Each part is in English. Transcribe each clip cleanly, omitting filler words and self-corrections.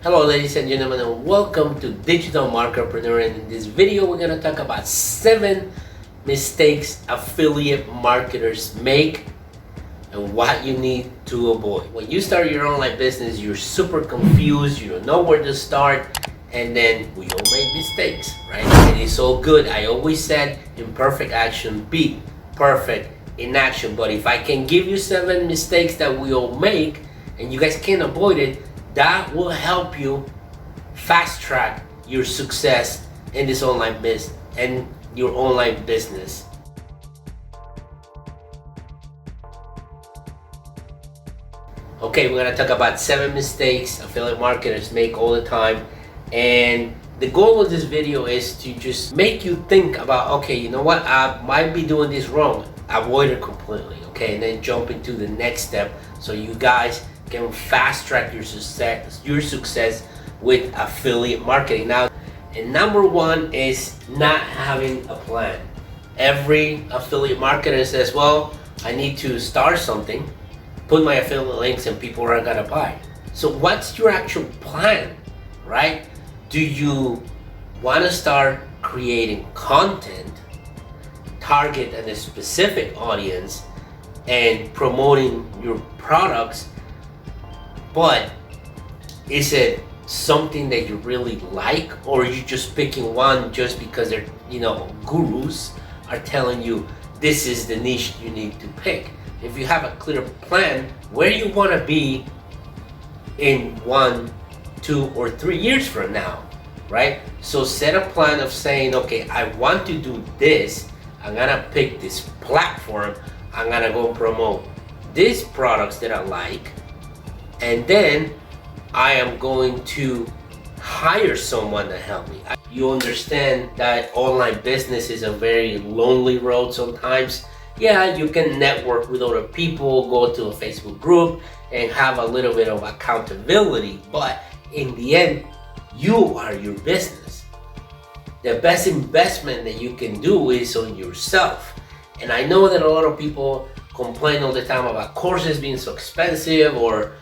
Hello ladies and gentlemen, and welcome to Digital Market Preneur. And in this video we're going to talk about 7 mistakes affiliate marketers make and what you need to avoid. When you start your online business, you're super confused, you don't know where to start, and then we all make mistakes, right? And it's all good. I always said imperfect action beat perfect inaction. But if I can give you 7 mistakes that we all make and you guys can't avoid it, that will help you fast track your success in this online business and your online business. Okay, we're gonna talk about 7 mistakes affiliate marketers make all the time. And the goal of this video is to just make you think about, okay, you know what, I might be doing this wrong. Avoid it completely, okay? And then jump into the next step so you guys can fast track your success with affiliate marketing. Now, and number 1 is not having a plan. Every affiliate marketer says, well, I need to start something, put my affiliate links, and people are gonna buy. So what's your actual plan, right? Do you want to start creating content, target a specific audience, and promoting your products? But is it something that you really like, or are you just picking one just because they're, gurus are telling you this is the niche you need to pick? If you have a clear plan where you want to be in 1, 2, or 3 years from now, right? So set a plan of saying, okay, I want to do this. I'm gonna pick this platform. I'm gonna go promote these products that I like. And then I am going to hire someone to help me. You understand that online business is a very lonely road sometimes. Yeah, you can network with other people, go to a Facebook group, and have a little bit of accountability. But in the end, you are your business. The best investment that you can do is on yourself. And I know that a lot of people complain all the time about courses being so expensive, or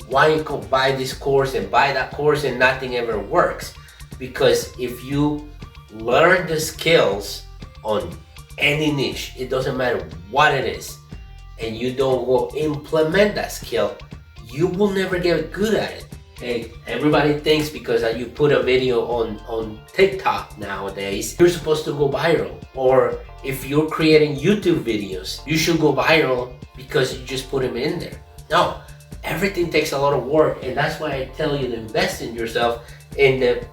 why you go buy this course and buy that course and nothing ever works. Because if you learn the skills on any niche, it doesn't matter what it is, and you don't go implement that skill, you will never get good at it. Hey, everybody thinks because you put a video on TikTok nowadays, you're supposed to go viral. Or if you're creating YouTube videos, you should go viral because you just put them in there. No, everything takes a lot of work, and that's why I tell you to invest in yourself. In the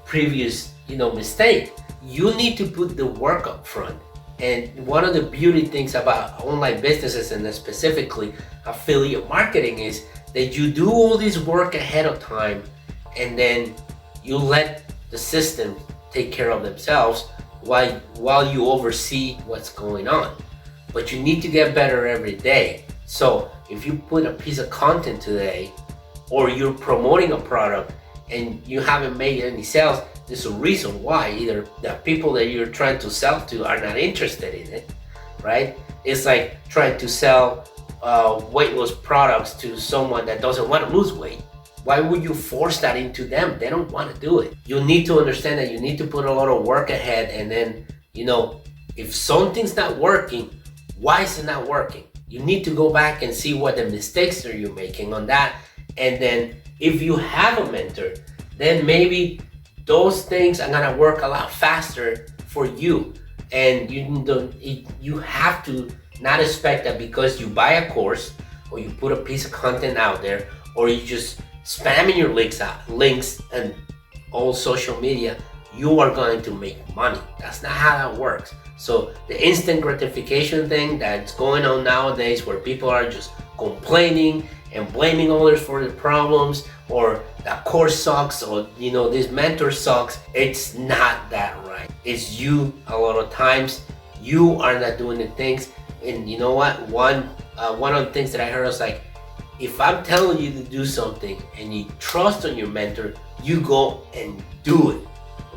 previous, mistake, you need to put the work up front. And one of the beauty things about online businesses, and specifically affiliate marketing, is that you do all this work ahead of time, and then you let the system take care of themselves while you oversee what's going on. But you need to get better every day. So if you put a piece of content today, or you're promoting a product and you haven't made any sales, there's a reason why. Either the people that you're trying to sell to are not interested in it, right? It's like trying to sell weight loss products to someone that doesn't want to lose weight. Why would you force that into them? They don't want to do it. You need to understand that you need to put a lot of work ahead, and then, if something's not working, why is it not working? You need to go back and see what the mistakes are you making on that. And then if you have a mentor, then maybe those things are gonna work a lot faster for you. And you have to not expect that because you buy a course, or you put a piece of content out there, or you just spamming your links and all social media, you are going to make money. That's not how that works. So the instant gratification thing that's going on nowadays, where people are just complaining and blaming others for the problems, or that course sucks, or this mentor sucks, it's not that right. It's you. A lot of times you are not doing the things. And you know what, one of the things that I heard was like, if I'm telling you to do something and you trust on your mentor, you go and do it,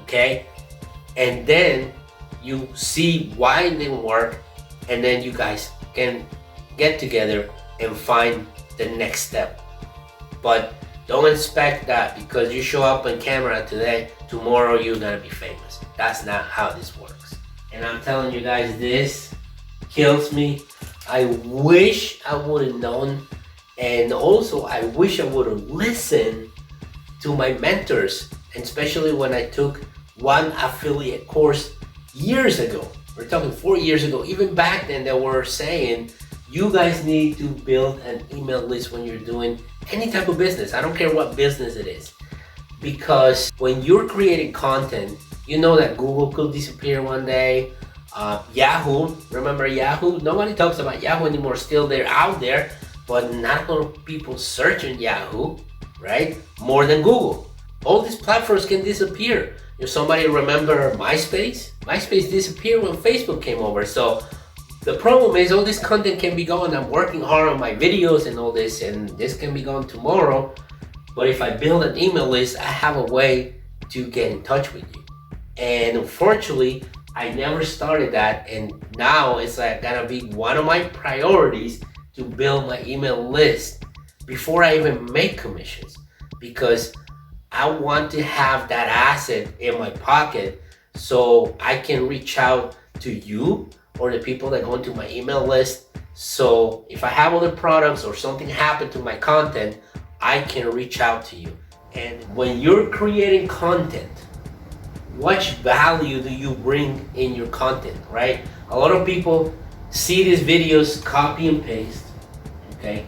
okay? And then you see why it didn't work, and then you guys can get together and find the next step. But Don't expect that because you show up on camera today, tomorrow you're gonna be famous. That's not how this works. And I'm telling you guys, this kills me. I wish I would have known, and also I wish I would have listened to my mentors, and especially when I took one affiliate course years ago. We're talking 4 years ago. Even back then, they were saying you guys need to build an email list when you're doing any type of business. I don't care what business it is, because when you're creating content, you know that Google could disappear one day. Yahoo, remember Yahoo? Nobody talks about Yahoo anymore. Still, they're out there, but not a lot of people searching Yahoo, right? More than Google. All these platforms can disappear. If somebody remember MySpace? MySpace disappeared when Facebook came over. So the problem is all this content can be gone. I'm working hard on my videos and all this, and this can be gone tomorrow. But if I build an email list, I have a way to get in touch with you. And unfortunately, I never started that, and now it's like gonna be one of my priorities to build my email list before I even make commissions, because I want to have that asset in my pocket so I can reach out to you or the people that go into my email list. So if I have other products or something happened to my content, I can reach out to you. And when you're creating content, what value do you bring in your content, right? A lot of people see these videos, copy and paste, okay?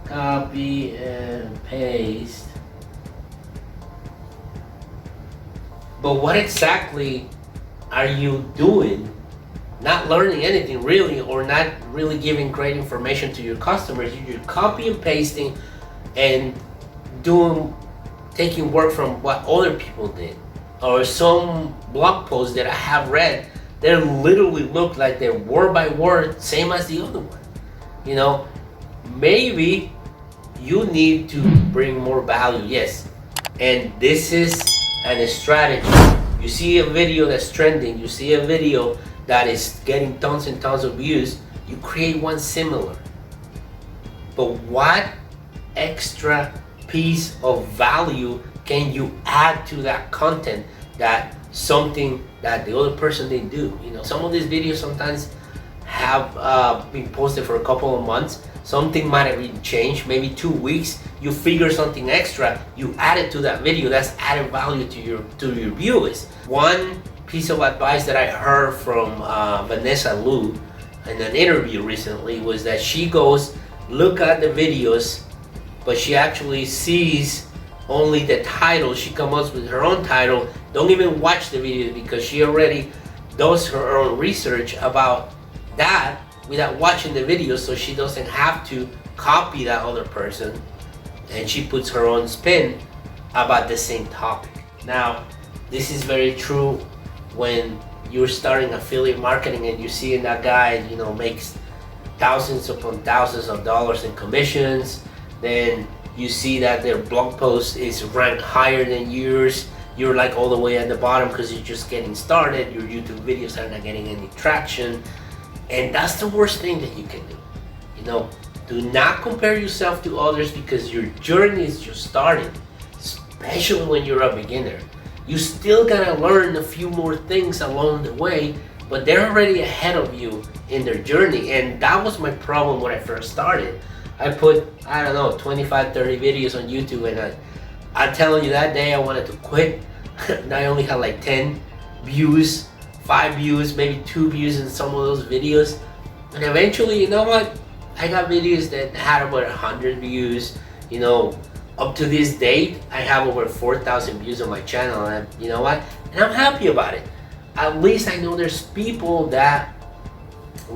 Copy and paste. But what exactly are you doing? Not learning anything really, or not really giving great information to your customers. You're copy and pasting and taking work from what other people did. Or some blog posts that I have read, they literally look like they're word by word, same as the other one. You know, maybe you need to bring more value, yes. And this is a strategy. You see a video that's trending, you see a video that is getting tons and tons of views, you create one similar. But what extra piece of value can you add to that content, that something that the other person didn't do? You know, some of these videos sometimes have been posted for a couple of months. Something might have been changed, maybe 2 weeks. You figure something extra, you add it to that video. That's added value to your viewers. One piece of advice that I heard from Vanessa Liu in an interview recently was that she goes, look at the videos, but she actually sees only the title. She comes up with her own title. Don't even watch the video because she already does her own research about that without watching the video, so she doesn't have to copy that other person, and she puts her own spin about the same topic. Now, this is very true when you're starting affiliate marketing and you're seeing that guy, you know, makes thousands upon thousands of dollars in commissions. Then you see that their blog post is ranked higher than yours. You're like all the way at the bottom because you're just getting started. Your YouTube videos are not getting any traction. And that's the worst thing that you can do. You know, do not compare yourself to others because your journey is just starting, especially when you're a beginner. You still gotta learn a few more things along the way, but they're already ahead of you in their journey. And that was my problem when I first started. I put, I don't know, 25, 30 videos on YouTube, and I'm telling you, that day I wanted to quit. And I only had like 10 views, 5 views, maybe 2 views in some of those videos. And eventually, you know what? I got videos that had about 100 views. You know, up to this date, I have over 4,000 views on my channel, and you know what? And I'm happy about it. At least I know there's people that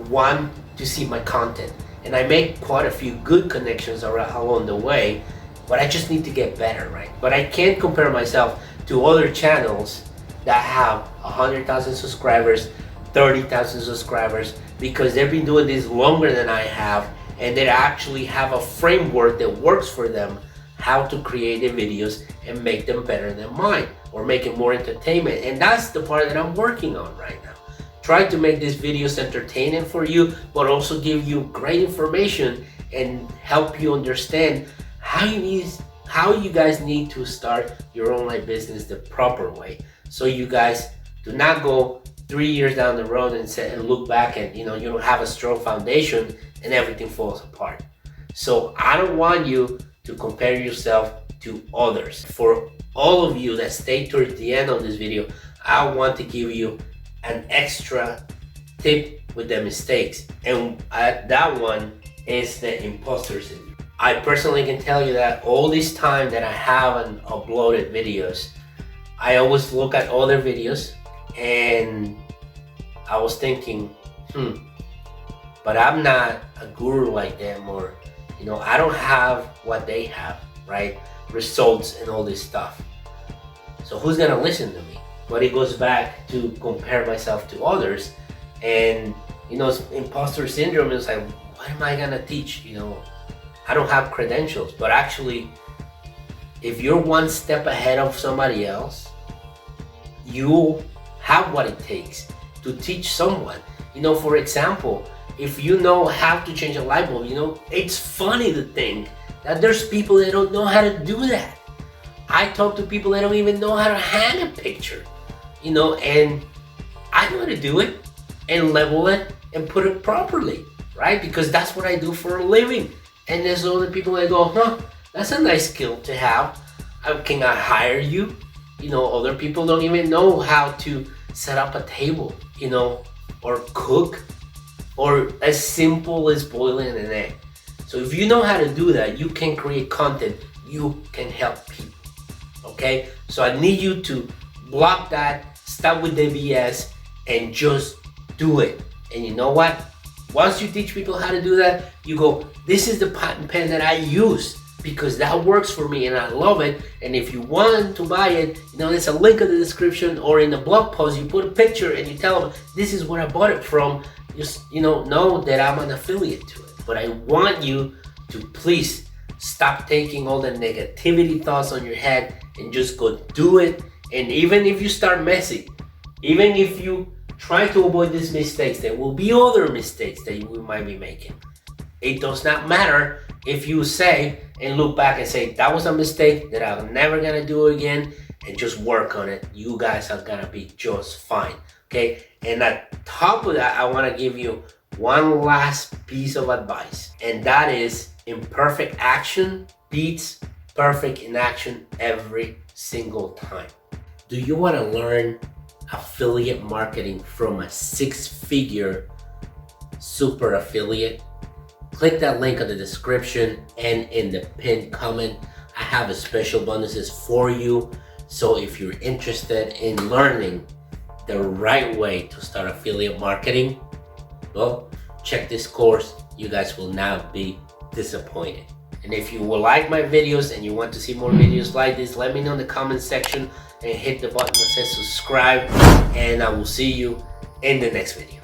want to see my content. And I make quite a few good connections along the way, but I just need to get better, right? But I can't compare myself to other channels that have 100,000 subscribers, 30,000 subscribers, because they've been doing this longer than I have, and they actually have a framework that works for them, how to create the videos and make them better than mine, or make it more entertainment. And that's the part that I'm working on right now. Try to make these videos entertaining for you, but also give you great information and help you understand how how you guys need to start your online business the proper way, so you guys do not go 3 years down the road and look back and you don't have a strong foundation and everything falls apart. So I don't want you to compare yourself to others. For all of you that stay towards the end of this video, I want to give you an extra tip with the mistakes, and that one is the imposter syndrome. I personally can tell you that all this time that I haven't uploaded videos, I always look at other videos and I was thinking, but I'm not a guru like them, or I don't have what they have, right? Results and all this stuff. So who's gonna listen to me? But it goes back to compare myself to others, and imposter syndrome is like, what am I gonna teach? I don't have credentials. But actually, if you're one step ahead of somebody else, you have what it takes to teach someone. For example, if you know how to change a light bulb, it's funny to think that there's people that don't know how to do that. I talk to people that don't even know how to hang a picture, and I know how to do it and level it and put it properly, right? Because that's what I do for a living. And there's other people that go, that's a nice skill to have. Can I hire you? Other people don't even know how to set up a table, or cook, or as simple as boiling an egg. So if you know how to do that, you can create content, you can help people, okay? So I need you to block that, stop with the BS, and just do it. And you know what? Once you teach people how to do that, you go, this is the patent pen that I use because that works for me and I love it. And if you want to buy it, there's a link in the description, or in the blog post, you put a picture and you tell them, this is where I bought it from. Just, know that I'm an affiliate to it. But I want you to please stop taking all the negativity thoughts on your head and just go do it. And even if you start messy, even if you try to avoid these mistakes, there will be other mistakes that you might be making. It does not matter if you say and look back and say, that was a mistake that I'm never gonna do again, and just work on it. You guys are gonna be just fine, okay? And at top of that, I wanna give you one last piece of advice, and that is imperfect action beats perfect inaction every single time. Do you wanna learn affiliate marketing from a 6-figure super affiliate? Click that link in the description and in the pinned comment. I have a special bonuses for you. So if you're interested in learning the right way to start affiliate marketing, well, check this course. You guys will not be disappointed. And if you will like my videos and you want to see more videos like this, let me know in the comment section and hit the button that says subscribe, and I will see you in the next video.